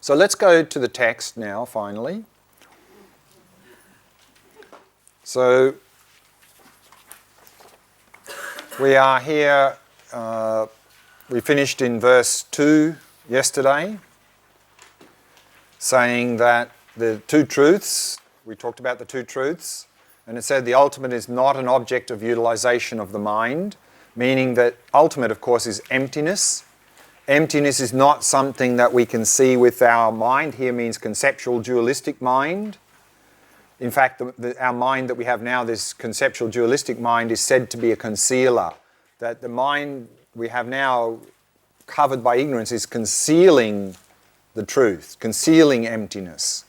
So let's go to the text now, finally. So we are here, we finished in verse 2 yesterday, saying that the two truths, we talked about the two truths, and it said the ultimate is not an object of utilization of the mind, meaning that ultimate, of course, is emptiness. Emptiness is not something that we can see with our mind. Here means conceptual dualistic mind. In fact, our mind that we have now, this conceptual dualistic mind, is said to be a concealer. That the mind we have now covered by ignorance is concealing the truth, concealing emptiness.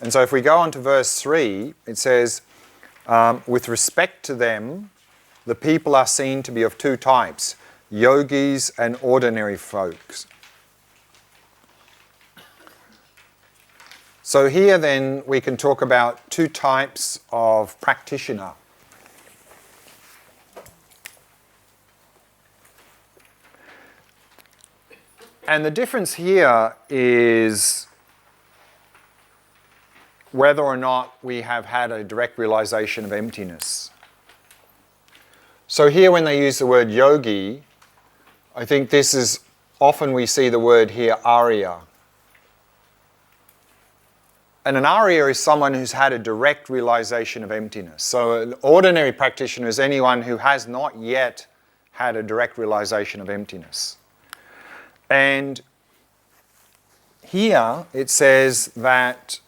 And so if we go on to verse 3, it says, with respect to them, the people are seen to be of two types, yogis and ordinary folks. So here then we can talk about two types of practitioner. And the difference here is whether or not we have had a direct realization of emptiness. So here when they use the word yogi, I think this is, often we see the word here, Arya. And an Arya is someone who's had a direct realization of emptiness. So an ordinary practitioner is anyone who has not yet had a direct realization of emptiness. And here it says that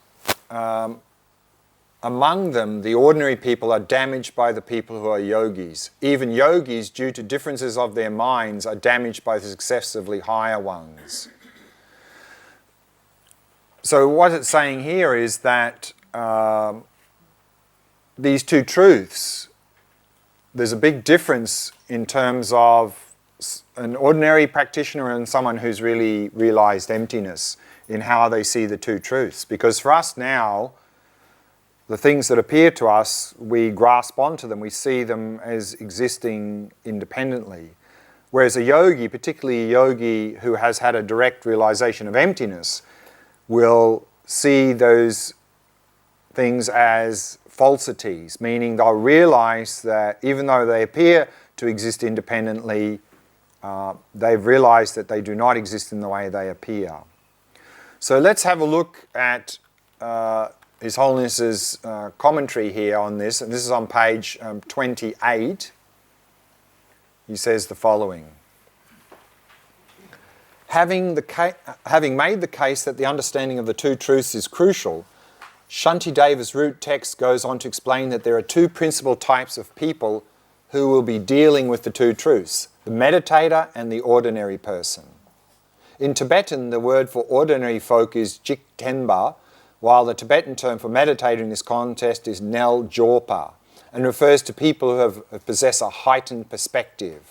among them, the ordinary people are damaged by the people who are yogis. Even yogis, due to differences of their minds, are damaged by the successively higher ones. So what it's saying here is that these two truths, there's a big difference in terms of an ordinary practitioner and someone who's really realized emptiness in how they see the two truths. Because for us now, the things that appear to us, we grasp onto them, we see them as existing independently. Whereas a yogi, particularly a yogi who has had a direct realization of emptiness, will see those things as falsities, meaning they'll realize that even though they appear to exist independently, they've realized that they do not exist in the way they appear. So let's have a look at His Holiness's commentary here on this, and this is on page 28. He says the following. Having made the case that the understanding of the two truths is crucial, Shantideva's root text goes on to explain that there are two principal types of people who will be dealing with the two truths, the meditator and the ordinary person. In Tibetan, the word for ordinary folk is Jiktenpa, while the Tibetan term for meditator in this context is Nel Jorpa, and refers to people who possess a heightened perspective.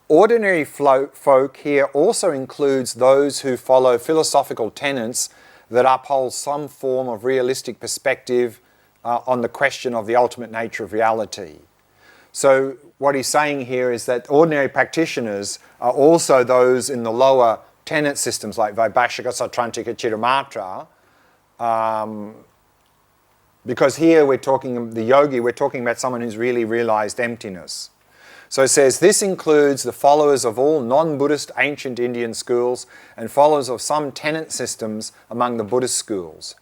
Ordinary folk here also includes those who follow philosophical tenets that uphold some form of realistic perspective on the question of the ultimate nature of reality. So what he's saying here is that ordinary practitioners are also those in the lower tenet systems like Vaibhashika, Sautrantika, Chittamatra, because here we're talking, the yogi, we're talking about someone who's really realized emptiness. So it says, this includes the followers of all non-Buddhist ancient Indian schools and followers of some tenet systems among the Buddhist schools.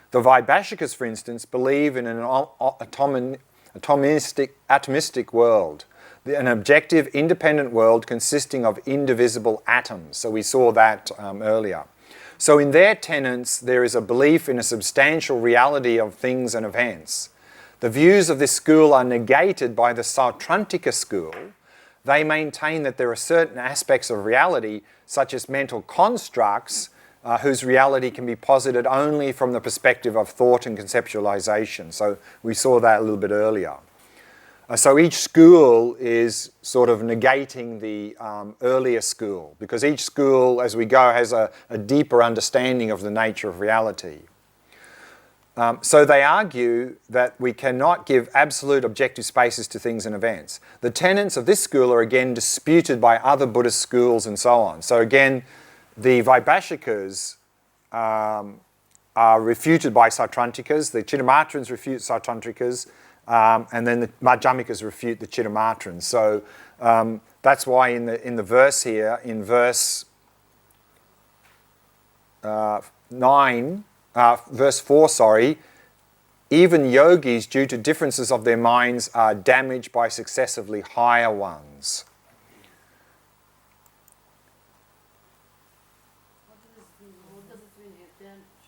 The Vaibhashikas, for instance, believe in an atomistic world, an objective, independent world consisting of indivisible atoms. So we saw that earlier. So in their tenets, there is a belief in a substantial reality of things and events. The views of this school are negated by the Sautrantika school. They maintain that there are certain aspects of reality, such as mental constructs, whose reality can be posited only from the perspective of thought and conceptualization. So we saw that a little bit earlier. So each school is sort of negating the earlier school, because each school, as we go, has a deeper understanding of the nature of reality. So they argue that we cannot give absolute objective spaces to things and events. The tenets of this school are again disputed by other Buddhist schools and so on. So again, the Vaibhashikas are refuted by Sautrantikas, the Chittamatrans refute Sautrantikas, and then the Madhyamikas refute the Chittamatrans. So that's why in the verse here, in verse 4, even yogis, due to differences of their minds, are damaged by successively higher ones.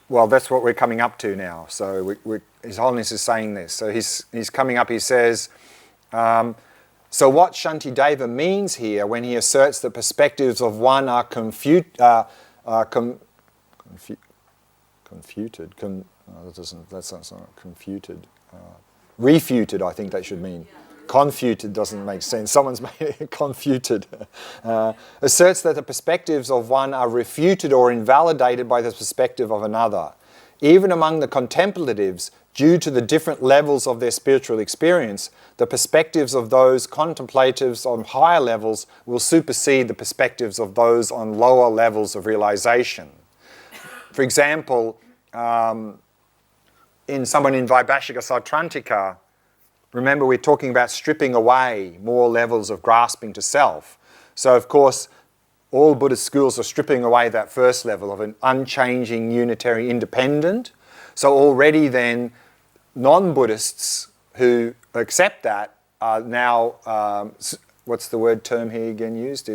Well, that's what we're coming up to now. So His Holiness is saying this. So he's coming up, he says, so what Shantideva means here when he asserts that perspectives of one are confuted, refuted, I think that should mean. Confuted doesn't make sense. Someone's made it confuted. Asserts that the perspectives of one are refuted or invalidated by the perspective of another. Even among the contemplatives, due to the different levels of their spiritual experience, the perspectives of those contemplatives on higher levels will supersede the perspectives of those on lower levels of realization. For example, in someone in Vaibhashika Sautrantika, remember we're talking about stripping away more levels of grasping to self. So of course, all Buddhist schools are stripping away that first level of an unchanging, unitary, independent. So already then, non-Buddhists who accept that are now, what's the word term here again used?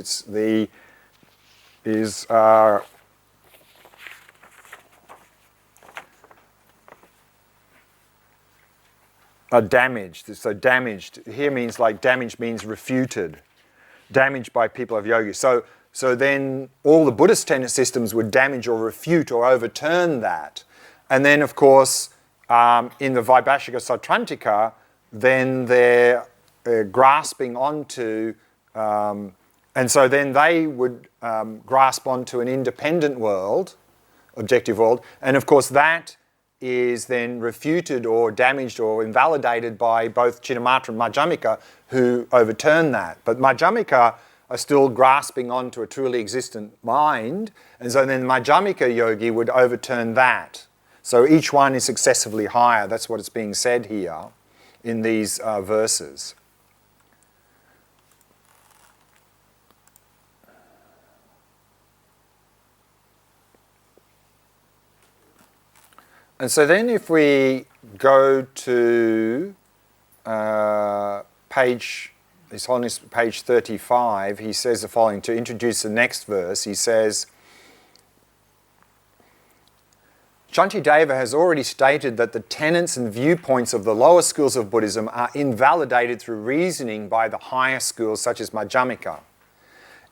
Damaged. So damaged here means like damaged means refuted, damaged by people of yogi. So then all the Buddhist tenet systems would damage or refute or overturn that. And then of course in the Vaibhashika Sautrantika, then they're grasping onto, and so then they would grasp onto an independent world, objective world, and of course that is then refuted or damaged or invalidated by both Chittamatra and Madhyamika who overturn that. But Madhyamika are still grasping onto a truly existent mind, and so then Madhyamika yogi would overturn that. So each one is successively higher. That's what is being said here in these verses. And so then if we go to His Holiness, page 35, he says the following, to introduce the next verse, he says, Shantideva has already stated that the tenets and viewpoints of the lower schools of Buddhism are invalidated through reasoning by the higher schools such as Madhyamika.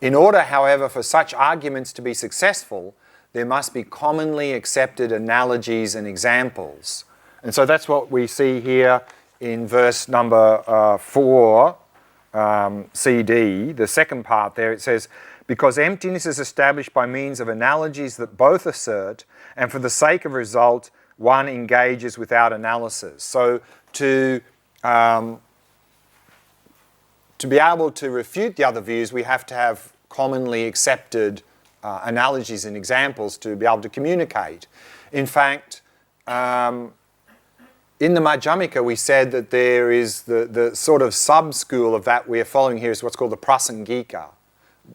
In order, however, for such arguments to be successful, there must be commonly accepted analogies and examples. And so that's what we see here in verse number 4, CD, the second part there. It says, because emptiness is established by means of analogies that both assert, and for the sake of result, one engages without analysis. So to be able to refute the other views, we have to have commonly accepted analogies and examples to be able to communicate. In fact, in the Madhyamika, we said that there is the sort of sub-school of that we're following here is what's called the Prasangika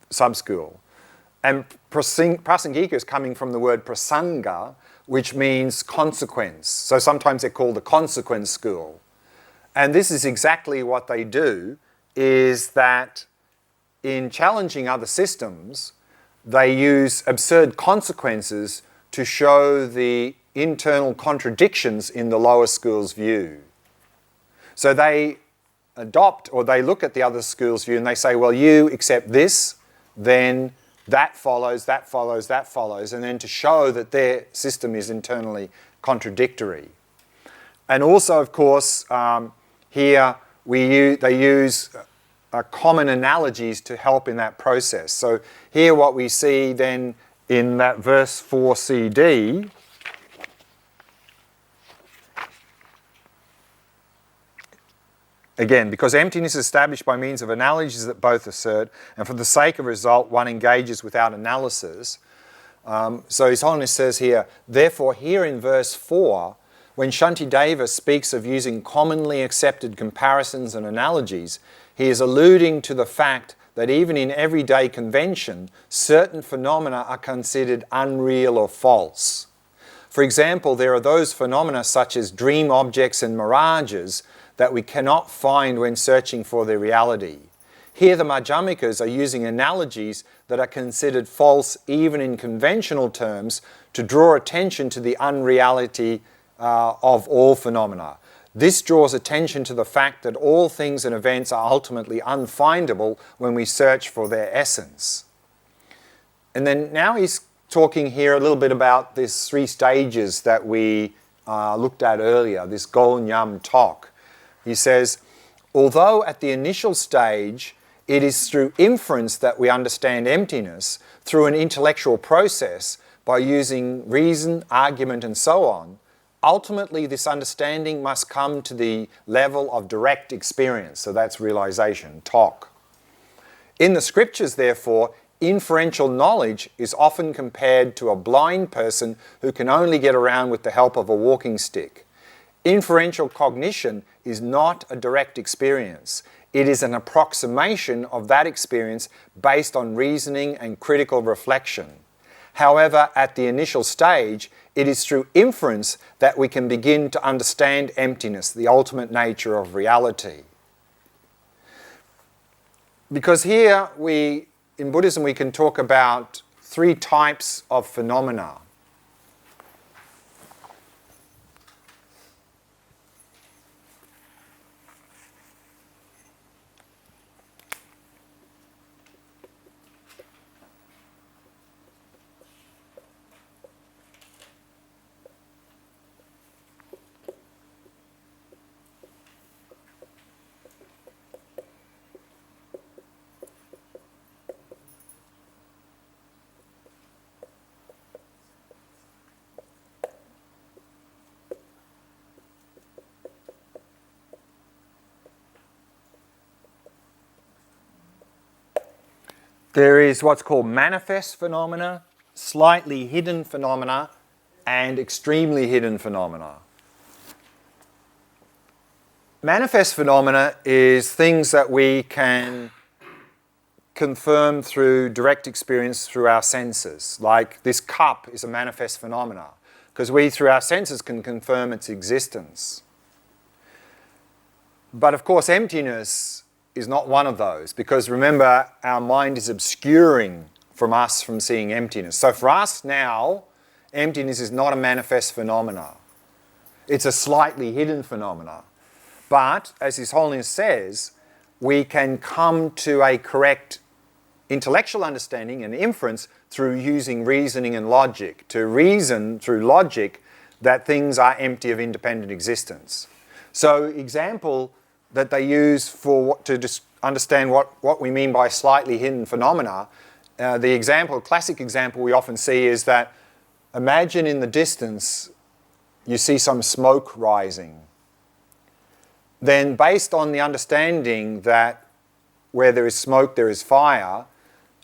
sub-school. And Prasangika is coming from the word prasanga, which means consequence. So sometimes they're called the consequence school. And this is exactly what they do, is that in challenging other systems, they use absurd consequences to show the internal contradictions in the lower school's view. So they adopt or they look at the other school's view and they say, well, you accept this, then that follows, that follows, that follows, and then to show that their system is internally contradictory. And also, of course, here they use common analogies to help in that process. So here what we see then in that verse 4 CD, again, because emptiness is established by means of analogies that both assert, and for the sake of result, one engages without analysis. So His Holiness says here, therefore here in verse 4, when Shantideva speaks of using commonly accepted comparisons and analogies, he is alluding to the fact that even in everyday convention, certain phenomena are considered unreal or false. For example, there are those phenomena such as dream objects and mirages that we cannot find when searching for their reality. Here the Madhyamikas are using analogies that are considered false even in conventional terms to draw attention to the unreality of all phenomena. This draws attention to the fact that all things and events are ultimately unfindable when we search for their essence. And then now he's talking here a little bit about these 3 stages that we looked at earlier, this Gol Nyam Tok. He says, although at the initial stage it is through inference that we understand emptiness, through an intellectual process, by using reason, argument and so on, ultimately this understanding must come to the level of direct experience. So that's realization, Tok. In the scriptures, therefore, inferential knowledge is often compared to a blind person who can only get around with the help of a walking stick. Inferential cognition is not a direct experience. It is an approximation of that experience based on reasoning and critical reflection. However, at the initial stage, it is through inference that we can begin to understand emptiness, the ultimate nature of reality. Because here in Buddhism we can talk about 3 types of phenomena. There is what's called manifest phenomena, slightly hidden phenomena, and extremely hidden phenomena. Manifest phenomena is things that we can confirm through direct experience through our senses. Like this cup is a manifest phenomena, because we through our senses can confirm its existence. But of course emptiness is not one of those, because remember, our mind is obscuring from seeing emptiness. So for us now, emptiness is not a manifest phenomena. It's a slightly hidden phenomena. But, as His Holiness says, we can come to a correct intellectual understanding and inference through using reasoning and logic, to reason through logic that things are empty of independent existence. So, example that they use to understand what we mean by slightly hidden phenomena, the classic example we often see is that imagine in the distance you see some smoke rising. Then based on the understanding that where there is smoke there is fire,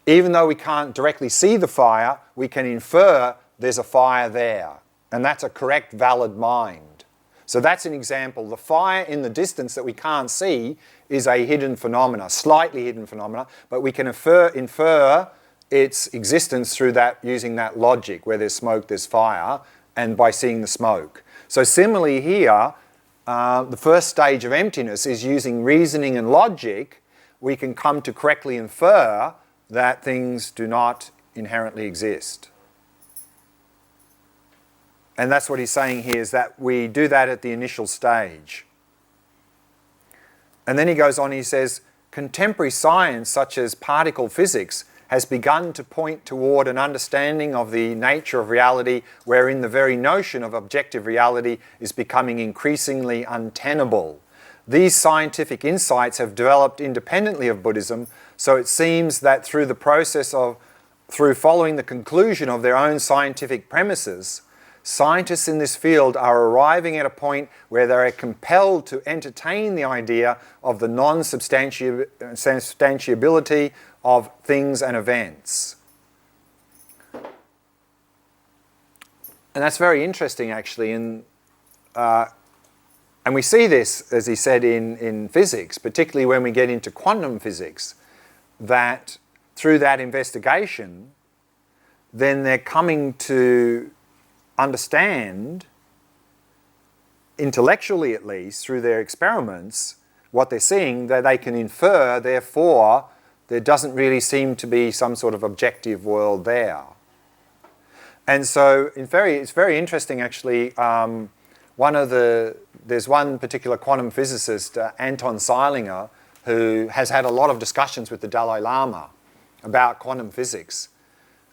even though we can't directly see the fire, we can infer there's a fire there. And that's a correct, valid mind. So that's an example. The fire in the distance that we can't see is a hidden phenomena, slightly hidden phenomena, but we can infer its existence through that, using that logic. Where there's smoke, there's fire, and by seeing the smoke. So similarly here, the first stage of emptiness is using reasoning and logic. We can come to correctly infer that things do not inherently exist. And that's what he's saying here, is that we do that at the initial stage. And then he goes on, he says, contemporary science such as particle physics has begun to point toward an understanding of the nature of reality wherein the very notion of objective reality is becoming increasingly untenable. These scientific insights have developed independently of Buddhism, so it seems that through following the conclusion of their own scientific premises, scientists in this field are arriving at a point where they are compelled to entertain the idea of the non-substantiability of things and events. And that's very interesting, actually. And we see this, as he said, in physics, particularly when we get into quantum physics, that through that investigation, then they're coming to understand, intellectually at least, through their experiments, what they're seeing, that they can infer, therefore, there doesn't really seem to be some sort of objective world there. And so it's very interesting, actually. There's one particular quantum physicist, Anton Zeilinger, who has had a lot of discussions with the Dalai Lama about quantum physics.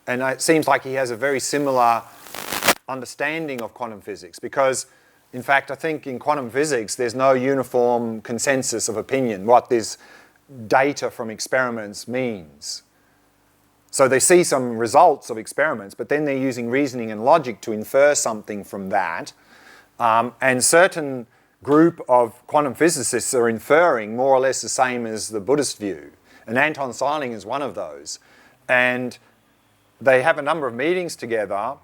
And it seems like he has a very similar understanding of quantum physics, because, in fact, I think in quantum physics there's no uniform consensus of opinion what this data from experiments means. So they see some results of experiments, but then they're using reasoning and logic to infer something from that. And certain group of quantum physicists are inferring more or less the same as the Buddhist view. And Anton Zeilinger is one of those. And they have a number of meetings together,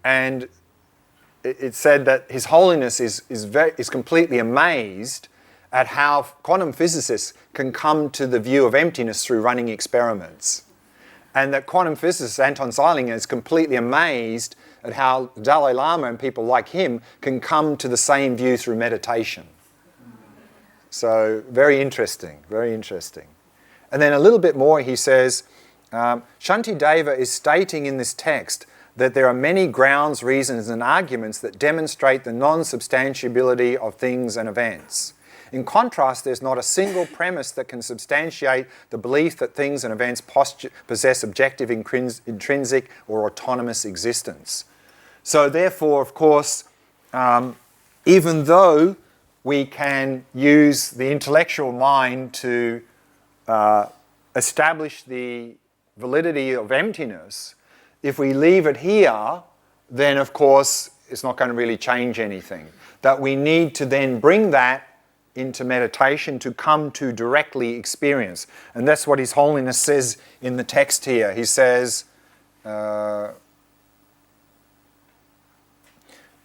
and it's said that His Holiness is completely amazed at how quantum physicists can come to the view of emptiness through running experiments. And that quantum physicist Anton Zeilinger is completely amazed at how Dalai Lama and people like him can come to the same view through meditation. So very interesting, very interesting. And then a little bit more, he says, Shantideva is stating in this text that there are many grounds, reasons and arguments that demonstrate the non-substantiability of things and events. In contrast, there's not a single premise that can substantiate the belief that things and events possess objective, intrinsic or autonomous existence. So therefore, of course, even though we can use the intellectual mind to establish the validity of emptiness, if we leave it here, then of course it's not going to really change anything. That we need to then bring that into meditation to come to directly experience. And that's what His Holiness says in the text here. He says,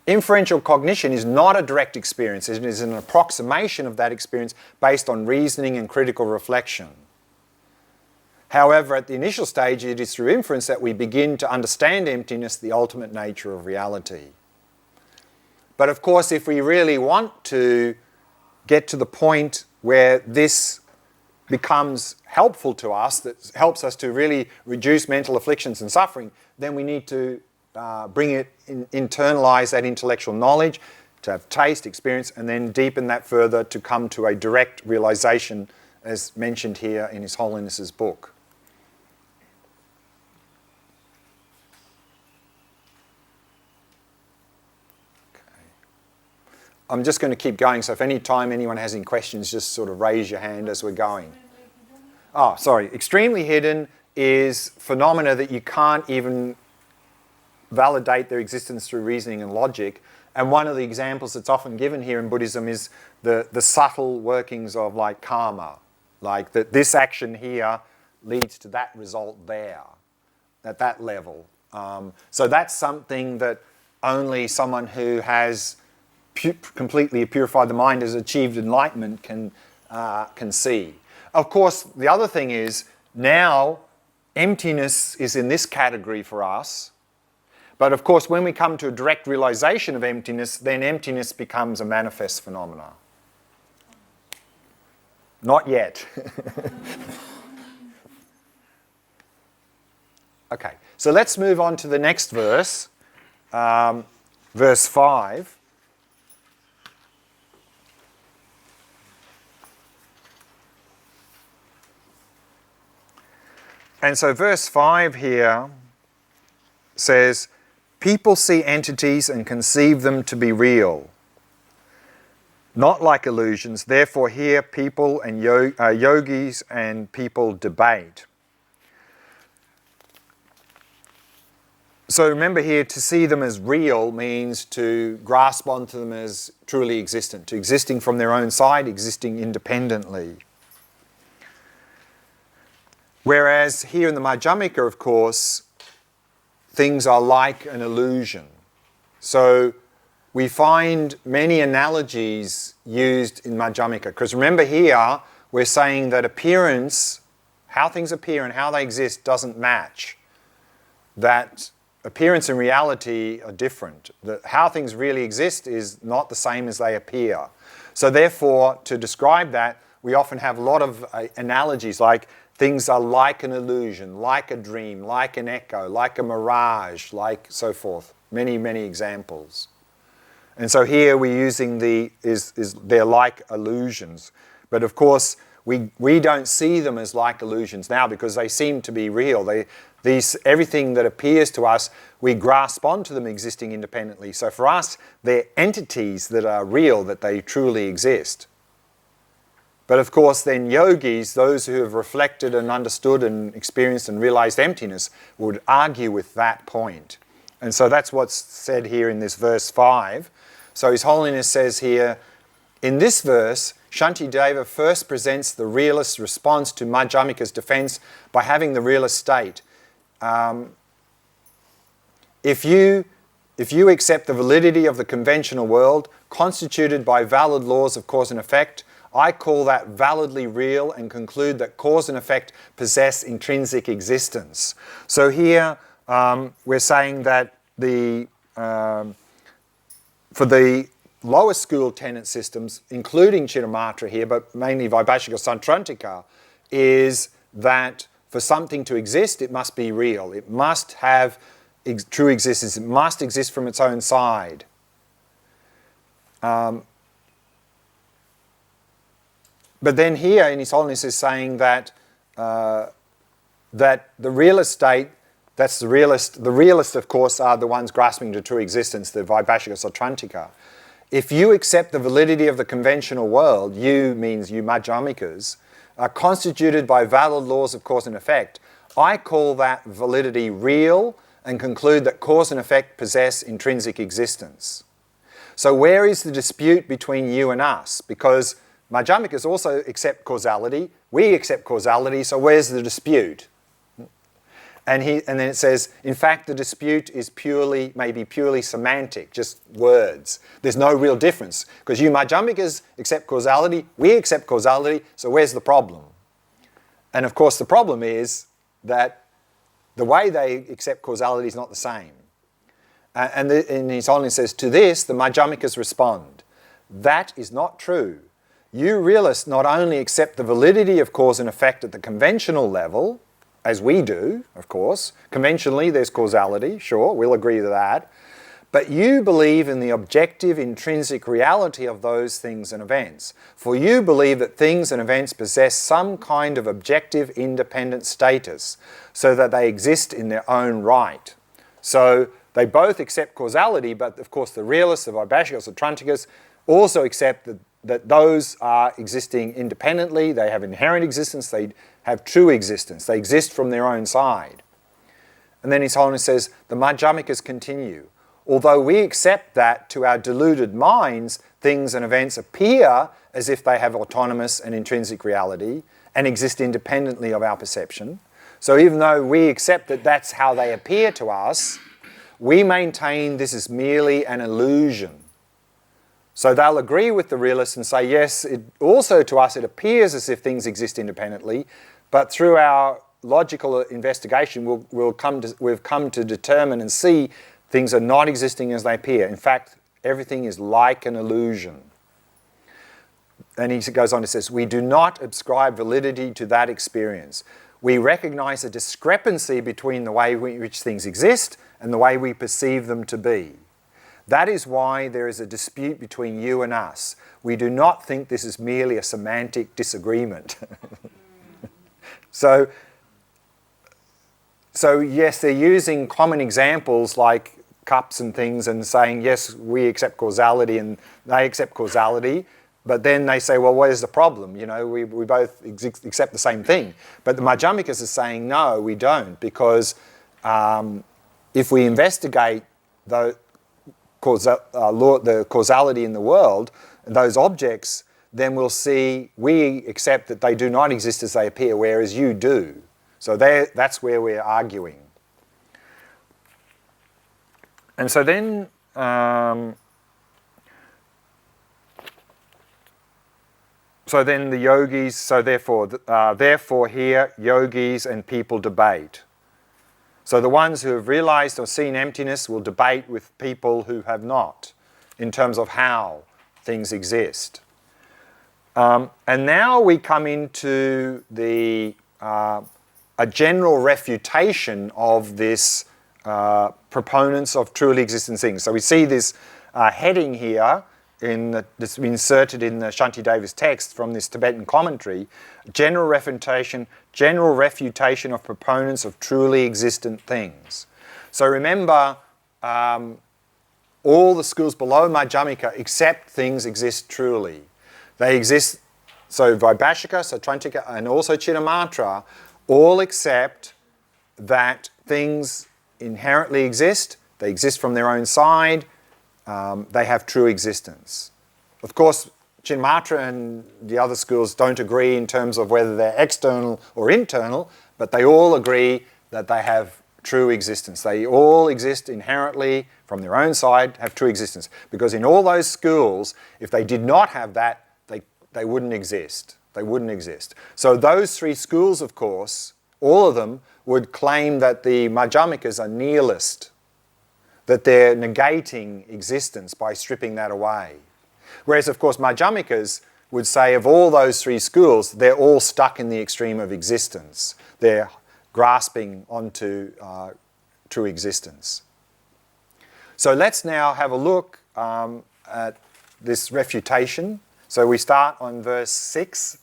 inferential cognition is not a direct experience. It is an approximation of that experience based on reasoning and critical reflection. However, at the initial stage, it is through inference that we begin to understand emptiness, the ultimate nature of reality. But of course, if we really want to get to the point where this becomes helpful to us, that helps us to really reduce mental afflictions and suffering, then we need to bring it, internalize that intellectual knowledge, to have taste, experience, and then deepen that further to come to a direct realization, as mentioned here in His Holiness's book. I'm just going to keep going, so if any time anyone has any questions, just sort of raise your hand as we're going. Oh, sorry. Extremely hidden is phenomena that you can't even validate their existence through reasoning and logic. And one of the examples that's often given here in Buddhism is the subtle workings of like karma. Like that this action here leads to that result there, at that level. So that's something that only someone who has completely purified the mind, has achieved enlightenment, can see. Of course, the other thing is, now emptiness is in this category for us. But of course, when we come to a direct realization of emptiness, then emptiness becomes a manifest phenomena. Not yet. Okay, so let's move on to the next verse, verse 5. And so verse 5 here says, people see entities and conceive them to be real, not like illusions. Therefore here people and yogis and people debate. So remember here, to see them as real means to grasp onto them as truly existent, to existing from their own side, existing independently. Whereas here in the Madhyamika, of course, things are like an illusion. So we find many analogies used in Madhyamika. Because remember here, we're saying that appearance, how things appear and how they exist, doesn't match. That appearance and reality are different. That how things really exist is not the same as they appear. So therefore, to describe that, we often have a lot of analogies like things are like an illusion, like a dream, like an echo, like a mirage, like so forth. Many, many examples. And so here we're using they're like illusions. But of course, we don't see them as like illusions now because they seem to be real. Everything that appears to us, we grasp onto them existing independently. So for us, they're entities that are real, that they truly exist. But of course, then yogis, those who have reflected and understood and experienced and realized emptiness, would argue with that point. And so that's what's said here in this verse 5. So His Holiness says here, in this verse, Shantideva first presents the realist's response to Madhyamika's defense by having the realist state. If you accept the validity of the conventional world, constituted by valid laws of cause and effect, I call that validly real and conclude that cause and effect possess intrinsic existence. So here we're saying that for the lower school tenet systems, including Chittamatra here, but mainly Vaibhashika Santrantika, is that for something to exist, it must be real. It must have true existence. It must exist from its own side. But then here, in His Holiness is saying that that the realist state, that's the realist. The realists, of course, are the ones grasping to true existence, the Vaibhashika Santrantika. If you accept the validity of the conventional world, you means you Madhyamikas, are constituted by valid laws of cause and effect, I call that validity real and conclude that cause and effect possess intrinsic existence. So where is the dispute between you and us? Because Madhyamikas also accept causality, we accept causality, so where's the dispute? And then it says, in fact, the dispute is maybe purely semantic, just words. There's no real difference. Because you Madhyamikas accept causality, we accept causality, so where's the problem? And of course, the problem is that the way they accept causality is not the same. And His Holiness says, to this, the Madhyamikas respond, that is not true. You realists not only accept the validity of cause and effect at the conventional level, as we do, of course. Conventionally, there's causality, sure, we'll agree to that. But you believe in the objective, intrinsic reality of those things and events. For you believe that things and events possess some kind of objective, independent status, so that they exist in their own right. So they both accept causality, but of course the realists, the Vaibhashikas, the Santrantikas, also accept that those are existing independently, they have inherent existence, they have true existence, they exist from their own side. And then His Holiness says, the Madhyamikas continue. Although we accept that to our deluded minds, things and events appear as if they have autonomous and intrinsic reality and exist independently of our perception. So even though we accept that that's how they appear to us, we maintain this is merely an illusion. So they'll agree with the realists and say, yes, also to us it appears as if things exist independently, but through our logical investigation we've come to determine and see things are not existing as they appear. In fact, everything is like an illusion. And he goes on to say, we do not ascribe validity to that experience. We recognize a discrepancy between the way in which things exist and the way we perceive them to be. That is why there is a dispute between you and us. We do not think this is merely a semantic disagreement. So yes, they're using common examples like cups and things and saying, yes, we accept causality and they accept causality. But then they say, well, where's the problem? You know, we both accept the same thing. But the Madhyamikas are saying, no, we don't, because if we investigate the causality in the world, those objects, then we'll see we accept that they do not exist as they appear, whereas you do. So that's where we're arguing. And so then So then the yogis, so therefore here yogis and people debate. So the ones who have realized or seen emptiness will debate with people who have not in terms of how things exist. And now we come into a general refutation of this proponents of truly existent things. So we see this heading here that's inserted in the Shantideva's text from this Tibetan commentary, general refutation of proponents of truly existent things. So remember, all the schools below Madhyamika accept things exist truly. They exist, so Vaibhashika, Sautrantika, and also Chittamatra all accept that things inherently exist, they exist from their own side, they have true existence. Of course, Chittamatra and the other schools don't agree in terms of whether they're external or internal, but they all agree that they have true existence. They all exist inherently from their own side, have true existence. Because in all those schools, if they did not have that, they wouldn't exist. They wouldn't exist. So those three schools, of course, all of them would claim that the Madhyamikas are nihilist, that they're negating existence by stripping that away. Whereas, of course, Madhyamikas would say of all those three schools, they're all stuck in the extreme of existence. They're grasping onto true existence. So let's now have a look at this refutation. So we start on verse 6.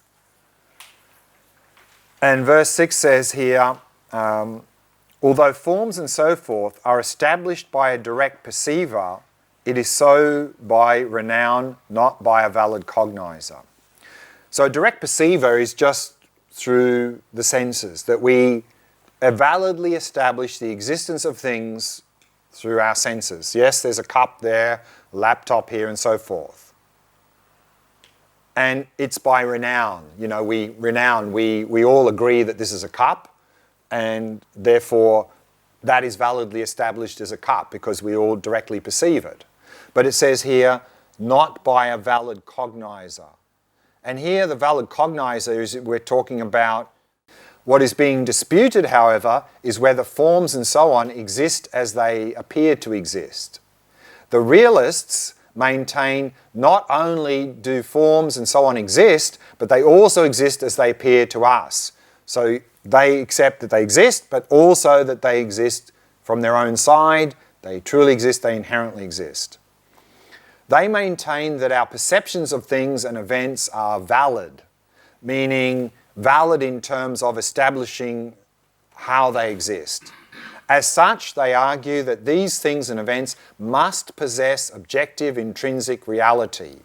And verse 6 says here, although forms and so forth are established by a direct perceiver, it is so by renown, not by a valid cognizer. So a direct perceiver is just through the senses, that we validly establish the existence of things through our senses. Yes, there's a cup there, a laptop here, and so forth. And it's by renown. You know, we all agree that this is a cup, and therefore that is validly established as a cup because we all directly perceive it. But it says here, not by a valid cognizer. And here the valid cognizer is we're talking about. What is being disputed, however, is whether forms and so on exist as they appear to exist. The realists maintain not only do forms and so on exist, but they also exist as they appear to us. So they accept that they exist, but also that they exist from their own side. They truly exist, they inherently exist. They maintain that our perceptions of things and events are valid, meaning valid in terms of establishing how they exist. As such, they argue that these things and events must possess objective intrinsic reality.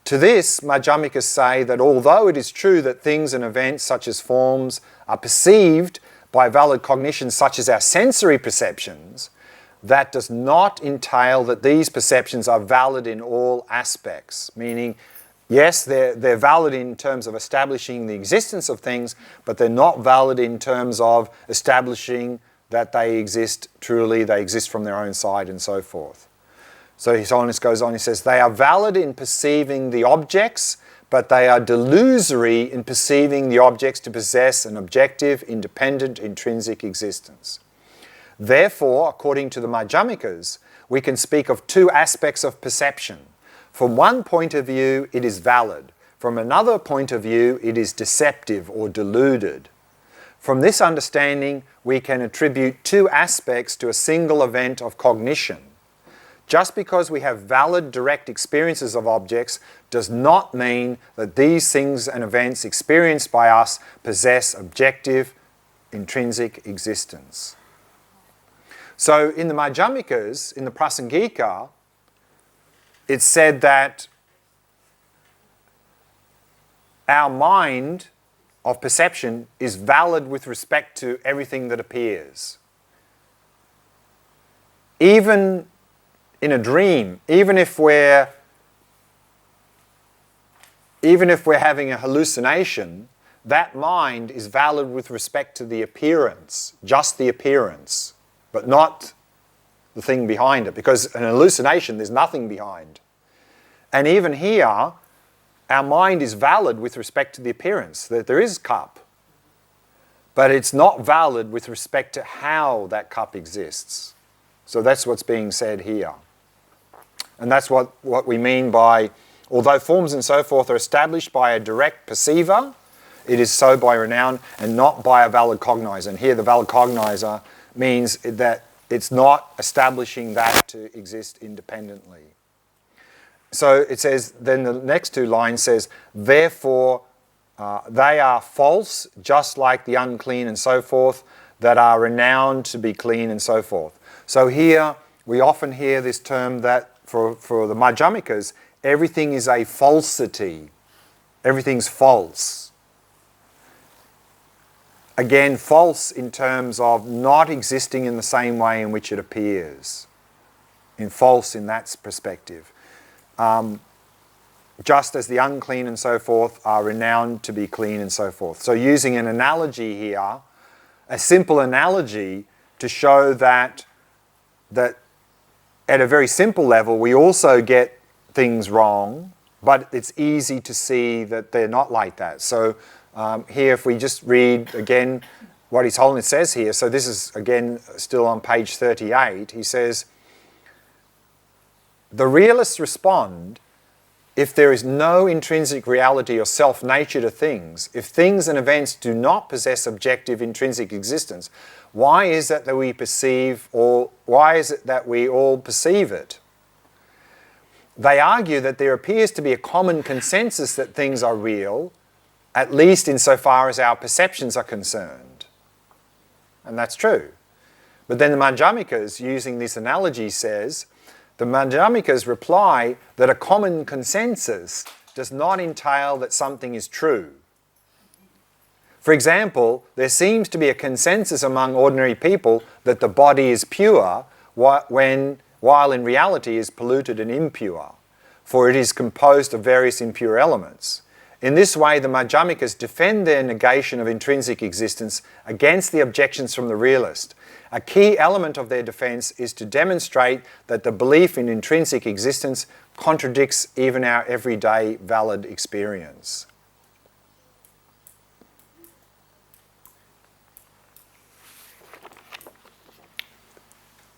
To this, Madhyamikas say that although it is true that things and events such as forms are perceived by valid cognition such as our sensory perceptions, that does not entail that these perceptions are valid in all aspects, meaning yes, they're valid in terms of establishing the existence of things, but they're not valid in terms of establishing that they exist truly, they exist from their own side, and so forth. So his Holiness goes on, he says, they are valid in perceiving the objects, but they are delusory in perceiving the objects to possess an objective, independent, intrinsic existence. Therefore, according to the Madhyamikas, we can speak of two aspects of perception. From one point of view, it is valid. From another point of view, it is deceptive or deluded. From this understanding, we can attribute two aspects to a single event of cognition. Just because we have valid direct experiences of objects does not mean that these things and events experienced by us possess objective, intrinsic existence. So in the Madhyamikas, in the Prasangika, it's said that our mind of perception is valid with respect to everything that appears. Even in a dream, even if we're having a hallucination, that mind is valid with respect to the appearance, just the appearance, but not the thing behind it, because an hallucination, there's nothing behind. And even here, our mind is valid with respect to the appearance, that there is cup. But it's not valid with respect to how that cup exists. So that's what's being said here. And that's what we mean by, although forms and so forth are established by a direct perceiver, it is so by renown and not by a valid cognizer. And here the valid cognizer means that it's not establishing that to exist independently. So it says, then the next two lines says, therefore they are false, just like the unclean and so forth, that are renowned to be clean and so forth. So here we often hear this term that for the Madhyamikas, everything is a falsity. Everything's false. Again, false in terms of not existing in the same way in which it appears. False in that perspective. Just as the unclean and so forth are renowned to be clean and so forth. So using an analogy here, a simple analogy to show that at a very simple level we also get things wrong, but it's easy to see that they're not like that. So here, if we just read again what His Holiness says here, so this is again still on page 38, he says, the realists respond, if there is no intrinsic reality or self-nature to things, if things and events do not possess objective intrinsic existence, why is it that we perceive, or why is it that we all perceive it? They argue that there appears to be a common consensus that things are real, at least insofar as our perceptions are concerned. And that's true. But then the Madhyamikas, using this analogy, says, the Madhyamikas reply that a common consensus does not entail that something is true. For example, there seems to be a consensus among ordinary people that the body is pure, while in reality is polluted and impure, for it is composed of various impure elements. In this way, the Madhyamikas defend their negation of intrinsic existence against the objections from the realist. A key element of their defense is to demonstrate that the belief in intrinsic existence contradicts even our everyday valid experience.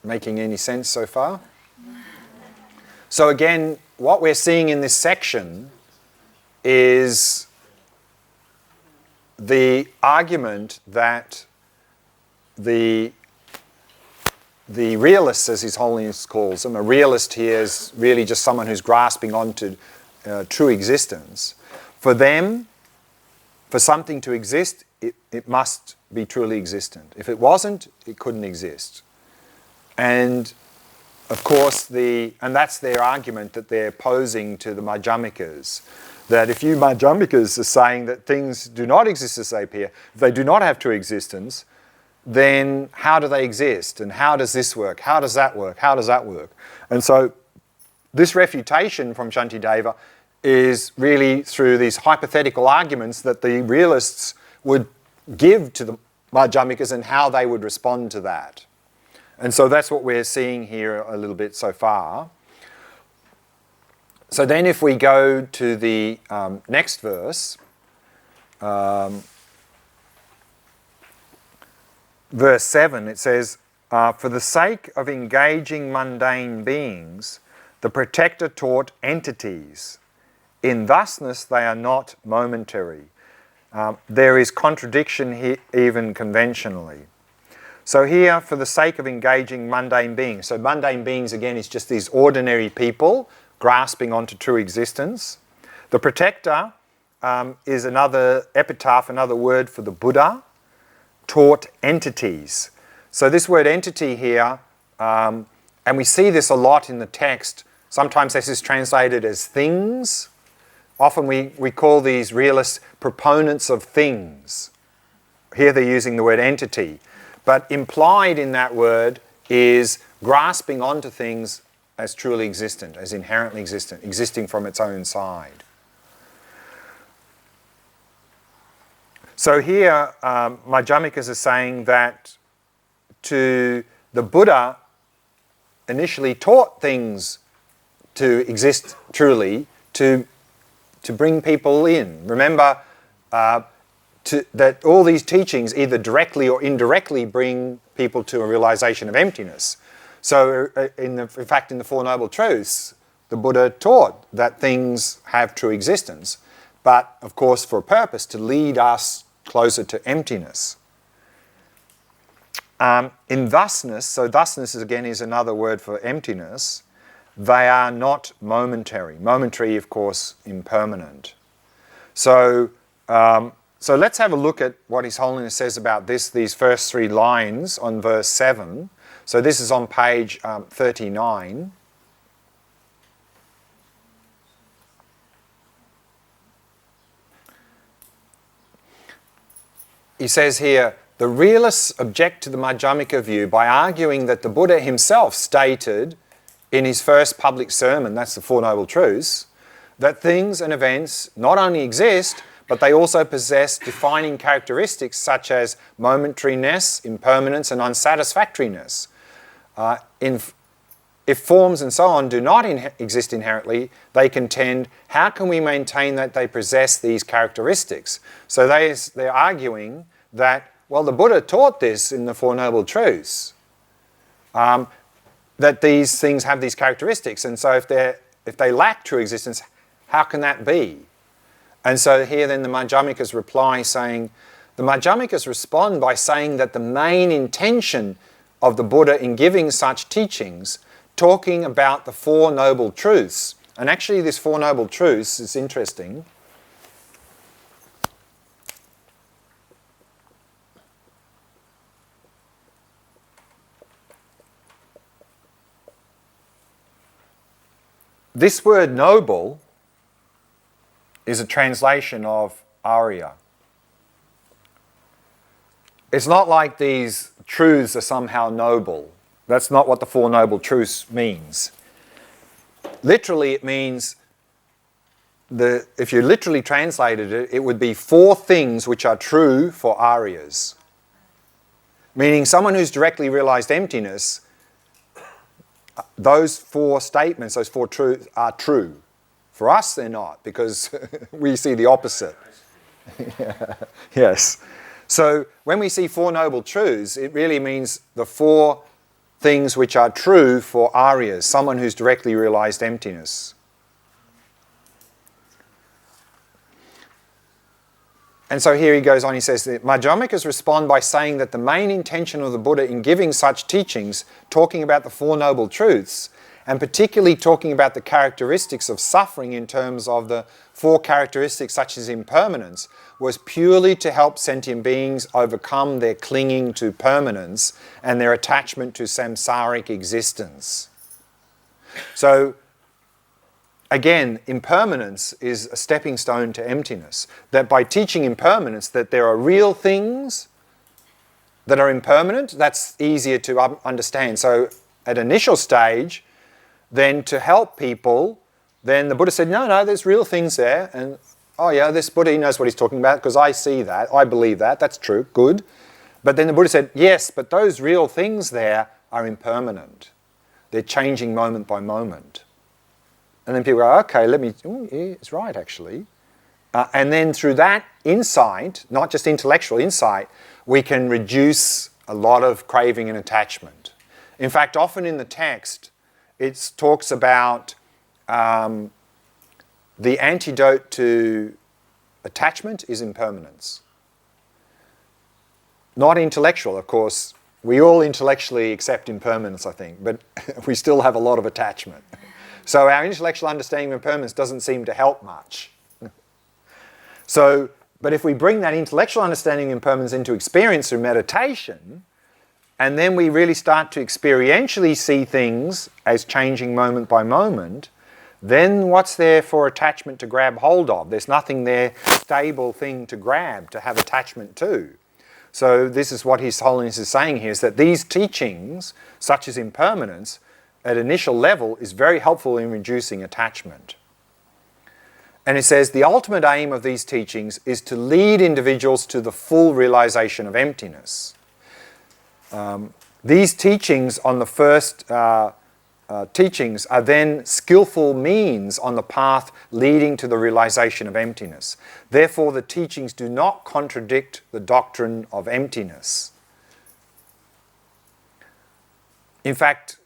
Making any sense so far? So again, what we're seeing in this section is the argument that the realists, as His Holiness calls them, a realist here is really just someone who's grasping onto true existence. For them, for something to exist, it must be truly existent. If it wasn't, it couldn't exist. And of course, and that's their argument that they're posing to the Madhyamikas, that if you Madhyamikas are saying that things do not exist as they appear, if they do not have true existence, then how do they exist? And how does this work? How does that work? How does that work? And so this refutation from Shantideva is really through these hypothetical arguments that the realists would give to the Madhyamikas and how they would respond to that. And so that's what we're seeing here a little bit so far. So then if we go to the next verse, verse 7, it says, for the sake of engaging mundane beings, the protector taught entities. In thusness they are not momentary. There is contradiction here even conventionally. So here, for the sake of engaging mundane beings. So mundane beings, again, is just these ordinary people grasping onto true existence. The protector is another epitaph, another word for the Buddha, taught entities. So this word entity here, and we see this a lot in the text, sometimes this is translated as things. Often we call these realists proponents of things. Here they're using the word entity. But implied in that word is grasping onto things as truly existent, as inherently existent, existing from its own side. So here, Madhyamikas are saying that to the Buddha, initially taught things to exist truly, to bring people in. Remember that all these teachings either directly or indirectly bring people to a realization of emptiness. So in fact, in the Four Noble Truths, the Buddha taught that things have true existence, but of course for a purpose, to lead us closer to emptiness. In thusness, so thusness again is another word for emptiness, they are not momentary. Momentary, of course, impermanent. So let's have a look at what His Holiness says about these first 3 lines on verse 7. So this is on page 39. He says here, the realists object to the Madhyamika view by arguing that the Buddha himself stated in his first public sermon, that's the Four Noble Truths, that things and events not only exist, but they also possess defining characteristics such as momentariness, impermanence, and unsatisfactoriness. If forms and so on do not exist inherently, they contend, how can we maintain that they possess these characteristics? So they're arguing that, well, the Buddha taught this in the Four Noble Truths, that these things have these characteristics, and so if they lack true existence, how can that be? And so here then the Madhyamikas reply saying, the Madhyamikas respond by saying that the main intention of the Buddha in giving such teachings, talking about the Four Noble Truths, and actually this Four Noble Truths is interesting. This word noble is a translation of Arya. It's not like these truths are somehow noble. That's not what the Four Noble Truths means. Literally, it means, if you literally translated it, it would be 4 things which are true for Aryas. Meaning someone who's directly realized emptiness, those 4 statements, those 4 truths are true. For us, they're not, because we see the opposite. Yes. So when we see Four Noble Truths, it really means the 4 things which are true for Aryas, someone who's directly realized emptiness. And so here he goes on, he says, the Madhyamikas respond by saying that the main intention of the Buddha in giving such teachings, talking about the Four Noble Truths, and particularly talking about the characteristics of suffering in terms of the 4 characteristics such as impermanence, was purely to help sentient beings overcome their clinging to permanence and their attachment to samsaric existence. So, again, impermanence is a stepping stone to emptiness. That by teaching impermanence, that there are real things that are impermanent, that's easier to understand. So, at initial stage, then to help people, then the Buddha said, no, there's real things there. And, oh yeah, this Buddha, he knows what he's talking about because I see that, I believe that, that's true, good. But then the Buddha said, yes, but those real things there are impermanent. They're changing moment by moment. And then people go, okay, yeah, it's right actually. And then through that insight, not just intellectual insight, we can reduce a lot of craving and attachment. In fact, often in the text, it talks about the antidote to attachment is impermanence. Not intellectual, of course. We all intellectually accept impermanence, I think, but we still have a lot of attachment. So our intellectual understanding of impermanence doesn't seem to help much. But if we bring that intellectual understanding of impermanence into experience through meditation, and then we really start to experientially see things as changing moment by moment, then what's there for attachment to grab hold of? There's nothing there, stable thing to grab, to have attachment to. So this is what His Holiness is saying here, is that these teachings, such as impermanence, at initial level is very helpful in reducing attachment. And it says the ultimate aim of these teachings is to lead individuals to the full realization of emptiness. These teachings on the first teachings are then skillful means on the path leading to the realization of emptiness. Therefore, the teachings do not contradict the doctrine of emptiness. In fact,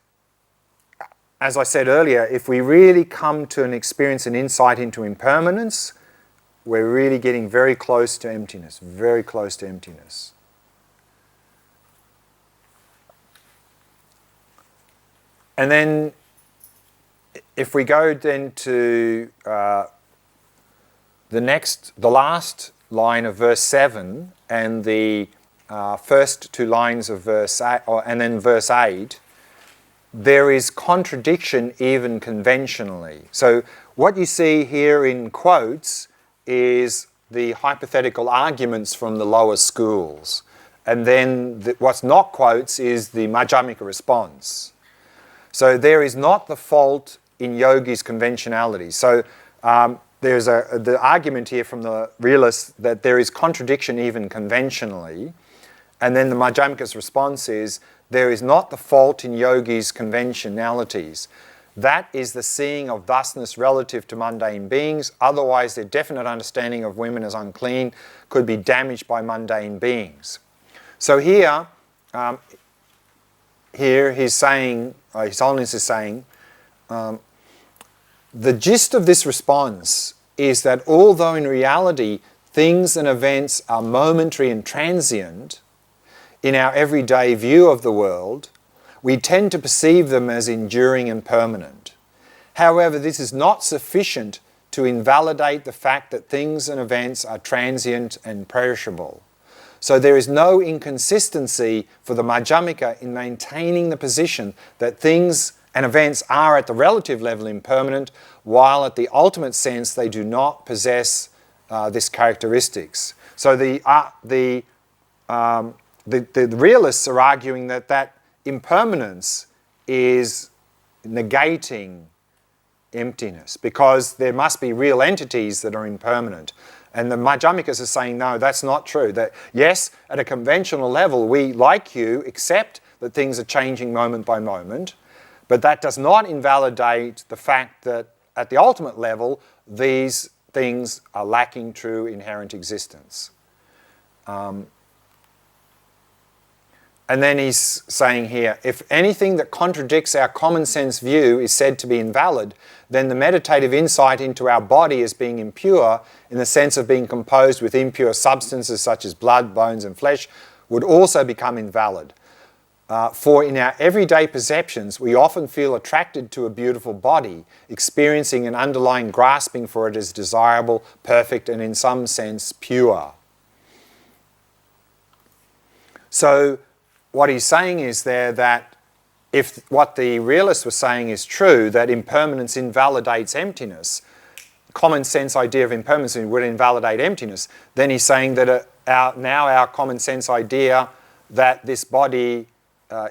as I said earlier, if we really come to an experience and insight into impermanence, we're really getting very close to emptiness, very close to emptiness. And then, if we go then to the last line of verse 7 and the first two lines of verse 8, and then verse 8, there is contradiction even conventionally. So what you see here in quotes is the hypothetical arguments from the lower schools. And then what's not quotes is the Madhyamika response. So there is not the fault in yogi's conventionality. So there's the argument here from the realists that there is contradiction even conventionally. And then the Madhyamika's response is, there is not the fault in yogi's conventionalities. That is the seeing of thusness relative to mundane beings. Otherwise, their definite understanding of women as unclean could be damaged by mundane beings. So here he's saying, His Holiness is saying, the gist of this response is that although in reality things and events are momentary and transient, in our everyday view of the world, we tend to perceive them as enduring and permanent. However, this is not sufficient to invalidate the fact that things and events are transient and perishable. So there is no inconsistency for the Madhyamika in maintaining the position that things and events are at the relative level impermanent, while at the ultimate sense they do not possess this characteristics. So the realists are arguing that impermanence is negating emptiness, because there must be real entities that are impermanent. And the Madhyamikas are saying, no, that's not true. That yes, at a conventional level, we, like you, accept that things are changing moment by moment, but that does not invalidate the fact that at the ultimate level, these things are lacking true inherent existence. And then he's saying here, if anything that contradicts our common sense view is said to be invalid, then the meditative insight into our body as being impure, in the sense of being composed with impure substances such as blood, bones and flesh, would also become invalid. For in our everyday perceptions, we often feel attracted to a beautiful body, experiencing an underlying grasping for it as desirable, perfect and in some sense pure. So what he's saying is there that if what the realist was saying is true, that impermanence invalidates emptiness, common sense idea of impermanence would invalidate emptiness, then he's saying that now our common sense idea that this body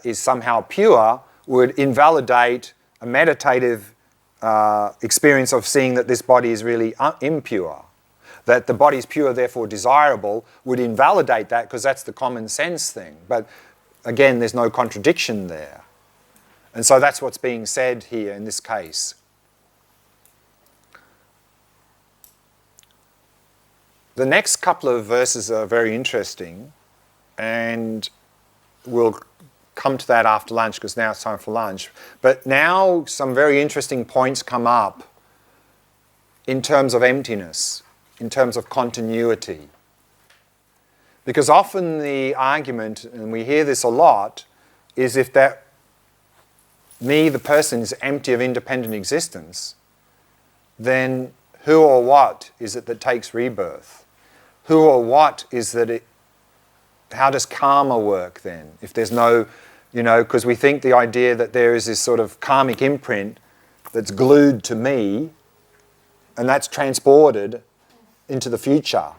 is somehow pure would invalidate a meditative experience of seeing that this body is really impure. That the body is pure, therefore desirable, would invalidate that because that's the common sense thing. But again, there's no contradiction there. And so that's what's being said here in this case. The next couple of verses are very interesting, and we'll come to that after lunch because now it's time for lunch. But now some very interesting points come up in terms of emptiness, in terms of continuity. Because often the argument, and we hear this a lot, is if that me, the person, is empty of independent existence, then who or what is it that takes rebirth? Who or what is that how does karma work then? If there's no, because we think the idea that there is this sort of karmic imprint that's glued to me, and that's transported into the future.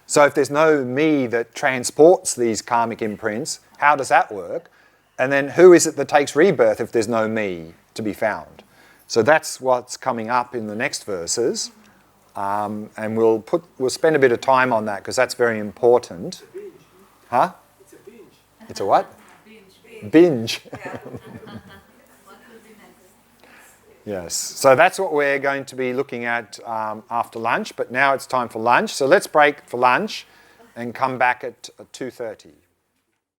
So if there's no me that transports these karmic imprints, how does that work? And then who is it that takes rebirth if there's no me to be found? So that's what's coming up in the next verses. And we'll spend a bit of time on that because that's very important. It's a binge. Huh? It's a binge. It's a what? Binge. Binge. Yeah. What will be next? Yes, so that's what we're going to be looking at after lunch, but now it's time for lunch. So let's break for lunch and come back at 2:30.